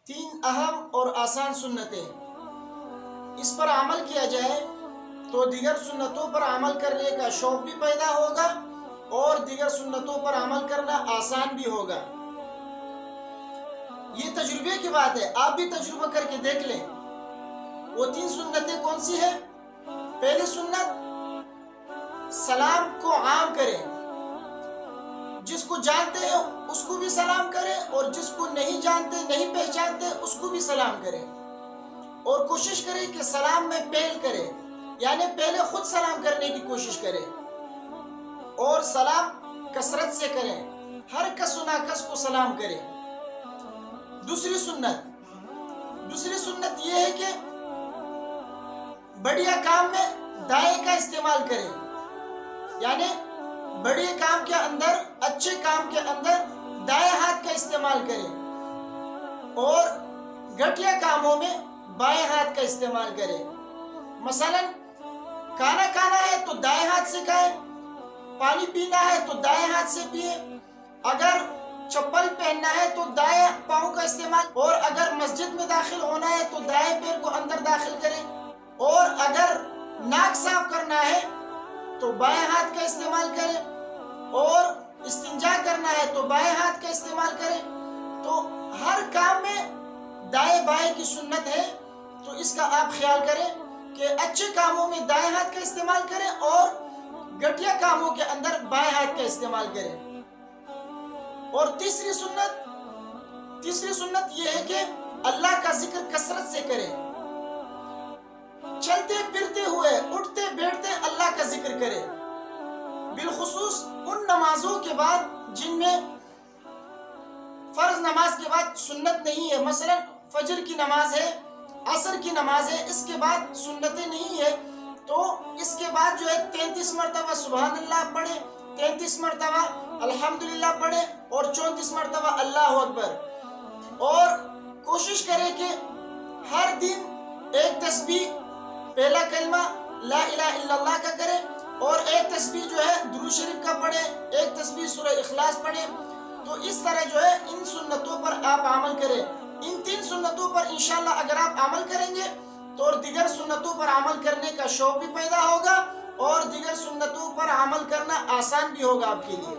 تین اہم اور آسان سنتیں، اس پر عمل کیا جائے تو دیگر سنتوں پر عمل کرنے کا شوق بھی پیدا ہوگا اور دیگر سنتوں پر عمل کرنا آسان بھی ہوگا۔ یہ تجربے کی بات ہے، آپ بھی تجربہ کر کے دیکھ لیں۔ وہ تین سنتیں کون سی ہیں؟ پہلی سنت، سلام کو عام کریں، جس کو جانتے ہیں اس کو بھی سلام کریں اور جس کو نہیں جانتے نہیں پہچانتے اس کو بھی سلام کریں، اور کوشش کریں کہ سلام میں پہل کریں، یعنی پہلے خود سلام کرنے کی کوشش کریں اور سلام کثرت سے کریں، ہر کس و ناکس کو سلام کریں۔ دوسری سنت یہ ہے کہ بڑیا کام میں دائیں کا استعمال کریں، یعنی بڑے کام کے اندر، اچھے کام کے اندر دائیں ہاتھ کا استعمال کریں اور گھٹیا کاموں میں بائیں ہاتھ کا استعمال کریں۔ مثلا کھانا کھانا ہے تو دائیں ہاتھ سے کھائیں، پانی پینا ہے تو دائیں ہاتھ سے پیئے، اگر چپل پہننا ہے تو دائیں پاؤں کا استعمال، اور اگر مسجد میں داخل ہونا ہے تو دائیں پیر کو اندر داخل کریں، اور اگر ناک صاف کرنا ہے تو بائیں ہاتھ کا استعمال کریں، اور استنجا کرنا ہے تو بائیں ہاتھ کا استعمال کریں۔ تو ہر کام میں دائیں بائیں کی سنت ہے، تو اس کا آپ خیال کریں کہ اچھے کاموں میں دائیں ہاتھ کا استعمال کریں اور گھٹیا کاموں کے اندر بائیں ہاتھ کا استعمال کریں۔ اور تیسری سنت یہ ہے کہ اللہ کا ذکر کثرت سے کریں، چلتے پھرتے ہوئے، اٹھتے بیٹھتے اللہ کا ذکر کریں، بالخصوص ان نمازوں کے بعد جن میں فرض نماز کے بعد سنت نہیں ہے، مثلا فجر کی نماز ہے، عصر کی نماز ہے، اس کے بعد سنتیں نہیں ہے، تو اس کے بعد جو ہے 33 مرتبہ سبحان اللہ پڑھے، 33 مرتبہ الحمدللہ پڑھے اور 34 مرتبہ اللہ اکبر، اور کوشش کرے کہ ہر دن ایک تسبیح، پہلا کلمہ لا الہ الا اللہ کا کرے، اور ایک تسبیح جو ہے درود شریف کا پڑھے، ایک تسبیح سورہ اخلاص پڑھے۔ تو اس طرح جو ہے ان سنتوں پر آپ عمل کریں۔ ان تین سنتوں پر انشاءاللہ اگر آپ عمل کریں گے تو اور دیگر سنتوں پر عمل کرنے کا شوق بھی پیدا ہوگا اور دیگر سنتوں پر عمل کرنا آسان بھی ہوگا آپ کے لیے۔